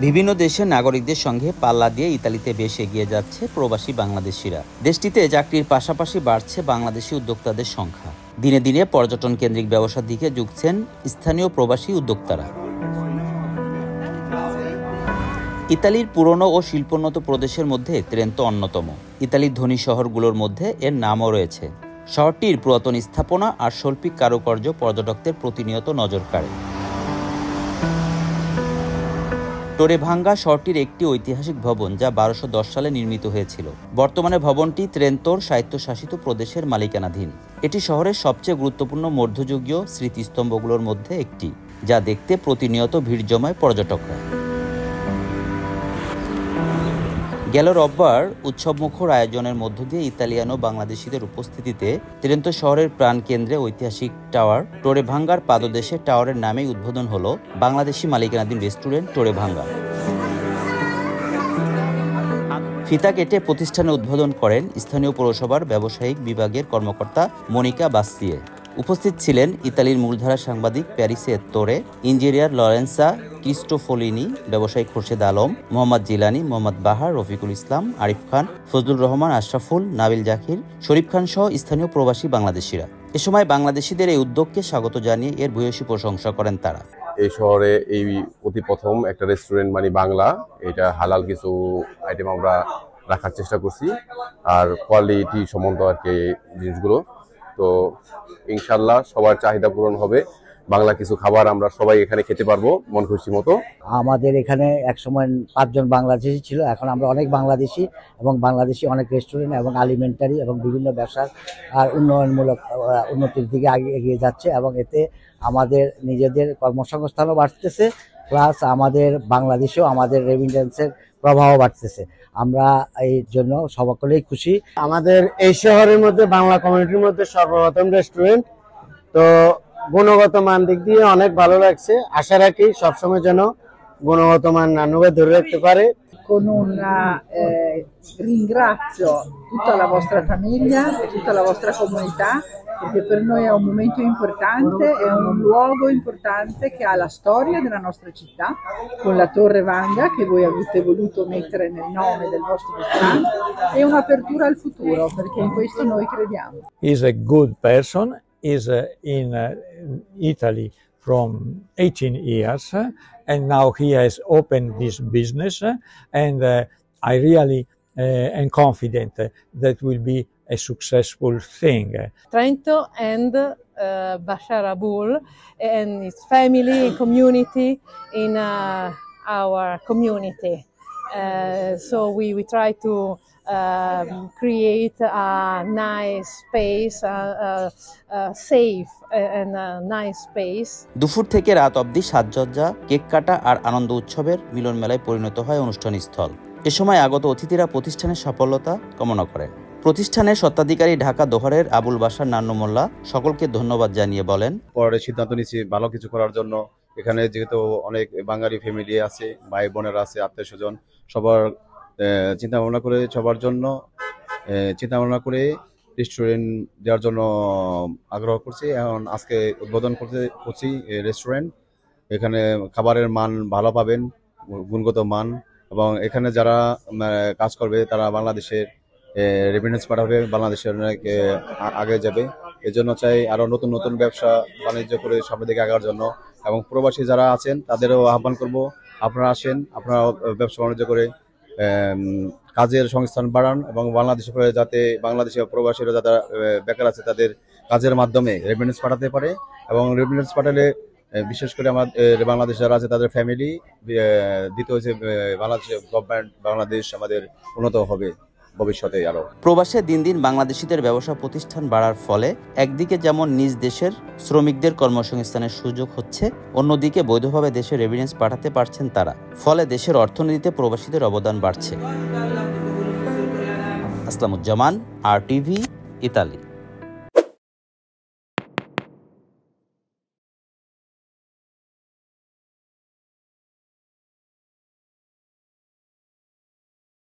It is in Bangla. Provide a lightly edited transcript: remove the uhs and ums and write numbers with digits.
বিভিন্ন দেশের নাগরিকদের সঙ্গে পাল্লা দিয়ে ইতালিতে বেশ এগিয়ে যাচ্ছে প্রবাসী বাংলাদেশিরা। দেশটিতে চাকরির পাশাপাশি বাড়ছে বাংলাদেশি উদ্যোক্তাদের সংখ্যা। দিনে দিনে পর্যটন কেন্দ্রিক ব্যবসার দিকে ঝুঁকছেন স্থানীয় প্রবাসী উদ্যোক্তারা। ইতালির পুরনো ও শিল্পোন্নত প্রদেশের মধ্যে ত্রেন্তো অন্যতম। ইতালির ধনী শহরগুলোর মধ্যে এর নামও রয়েছে। শহরটির পুরাতন স্থাপনা আর শৈল্পিক কারুকার্য পর্যটকদের প্রতিনিয়ত নজর কাড়ে। টোরে ভাঙ্গা শহরটির একটি ঐতিহাসিক ভবন, যা 1210 সালে নির্মিত হয়েছিল। বর্তমানে ভবনটি ত্রেন্তোর স্বায়ত্তশাসিত প্রদেশের মালিকানাধীন। এটি শহরের সবচেয়ে গুরুত্বপূর্ণ মধ্যযুগীয় স্মৃতিস্তম্ভগুলোর মধ্যে একটি, যা দেখতে প্রতিনিয়ত ভিড় জমায় পর্যটকরা। গেল রোববার উৎসবমুখর আয়োজনের মধ্য দিয়ে ইতালিয়ান ও বাংলাদেশিদের উপস্থিতিতে ত্রেন্তো শহরের প্রাণকেন্দ্রে ঐতিহাসিক টাওয়ার টোরে ভাঙ্গার পাদদেশে টাওয়ারের নামেই উদ্বোধন হলো বাংলাদেশি মালিকানাধীন রেস্টুরেন্ট টোরে ভাঙ্গা। ফিতা কেটে প্রতিষ্ঠানে উদ্বোধন করেন স্থানীয় পৌরসভার ব্যবসায়িক বিভাগের কর্মকর্তা মনিকা বাসিয়ে। উপস্থিত ছিলেন ইতালির মূলধারা সাংবাদিক প্যারিসে তোরে, ইঞ্জিনিয়ার লরেন্সা ক্রিস্টোফোলিনি, ব্যবসায়ী খোরশেদ আলম, মোহাম্মদ জিলানি, মোহাম্মদ বাহার, রফিকুল ইসলাম, আরিফ খান, ফজলুর রহমান, আশরাফুল, নাবিল জাকির, শরীফ খান সহ স্থানীয় প্রবাসী বাংলাদেশিরা। এ সময় বাংলাদেশিদের এই উদ্যোগকে স্বাগত জানিয়ে এর ভূয়সী প্রশংসা করেন তারা। এই শহরে এই অতি প্রথম একটা রেস্টুরেন্ট মানে বাংলা, এটা হালাল কিছু আইটেম আমরা রাখার চেষ্টা করছি, আর কোয়ালিটি সম্বন্ধ আর কি জিনিসগুলো। তো ইনশাল্লাহ সবার চাহিদা পূরণ হবে, বাংলা কিছু খাবার আমরা সবাই এখানে খেতে পারবো মন খুশি মতো। আমাদের এখানে একসময় 5 জন বাংলাদেশি ছিল, এখন আমরা অনেক বাংলাদেশি এবং বাংলাদেশি অনেক রেস্টুরেন্ট এবং আলিমেন্টারি এবং বিভিন্ন ব্যবসার আর উন্নয়নমূলক উন্নতির দিকে এগিয়ে যাচ্ছে, এবং এতে আমাদের নিজেদের কর্মসংস্থানও বাড়তেছে, প্লাস আমাদের বাংলাদেশেও আমাদের রেমিটেন্সের প্রভাবও বাড়তেছে। আমরা এই জন্য সকলেই খুশি। আমাদের এই শহরের মধ্যে বাংলা কমিউনিটির মধ্যে সর্বপ্রথম রেস্টুরেন্ট, তো গুণগত মান দিক দিয়ে অনেক ভালো লাগছে। আশা রাখি সবসময় যেন গুণগত মান নানুভাবে ধরে রাখতে পারে। Con un ringrazio tutta la vostra famiglia e tutta la vostra comunità, perché per noi è un momento importante, è un luogo importante che ha la storia della nostra città, con la Torre Vanga che voi avete voluto mettere nel nome del vostro ristorante, e un'apertura al futuro, perché in questo noi crediamo. He's a good person, is in Italy from 18 years, and now he has opened this business, and I really am confident that will be a successful thing. Trento and Bashar Abul and his family and community in our community. So we try to create a nice space, safe and a nice space. দুপুর থেকে রাত অবধি সাজসজ্জা, কেক কাটা আর আনন্দ উৎসবের মিলন মেলায় পরিণত হয় অনুষ্ঠানস্থল। এ সময় আগত অতিথিরা প্রতিষ্ঠানের সফলতা কামনা করেন। প্রতিষ্ঠানের স্বত্বাধিকারী ঢাকা দোহারের আবুল বাশার নান্নু মোল্লা সকলকে ধন্যবাদ জানিয়ে বলেন, পরে সিদ্ধান্ত নিয়েছি ভালো কিছু করার জন্য। এখানে যেহেতু অনেক বাঙালি ফ্যামিলি আছে, ভাই বোনেরা আছে, আত্মীয় স্বজন, সবার চিন্তা ভাবনা করে রেস্টুরেন্ট দেওয়ার জন্য আগ্রহ করছি। এখন আজকে উদ্বোধন করছি রেস্টুরেন্ট। এখানে খাবারের মান ভালো পাবেন, গুণগত মান, এবং এখানে যারা কাজ করবে তারা বাংলাদেশের রেমিটেন্স পাঠাবে, বাংলাদেশের অনেক আগে যাবে। এই জন্য চাই আরো নতুন নতুন ব্যবসা বাণিজ্য করে সামনের দিকে আগার জন্য, এবং প্রবাসী যারা আছেন তাদেরও আহ্বান করব, আপনারা আসেন, আপনারা ব্যবসা বাণিজ্য করে কাজের সংস্থান বাড়ান, এবং বাংলাদেশে যাতে বাংলাদেশের প্রবাসীরা যারা বেকার আছে তাদের কাজের মাধ্যমে রেমিটেন্স পাঠাতে পারে, এবং রেমিটেন্স পাঠালে বিশেষ করে আমাদের বাংলাদেশ যারা আছে তাদের ফ্যামিলি দিতে হয়েছে বাংলাদেশ গভর্নমেন্ট, বাংলাদেশ আমাদের উন্নত হবে ভবিষ্যতে আরো। প্রবাসে দিন দিন বাংলাদেশিদের ব্যবসা প্রতিষ্ঠান বাড়ার ফলে একদিকে যেমন নিজ দেশের শ্রমিকদের কর্মসংস্থানের সুযোগ হচ্ছে, অন্যদিকে বৈধভাবে দেশে রেমিটেন্স পাঠাতে পারছেন তারা। ফলে দেশের অর্থনীতিতে প্রবাসীদের অবদান বাড়ছে। আসলামুজ্জামান, RTV, ইতালি।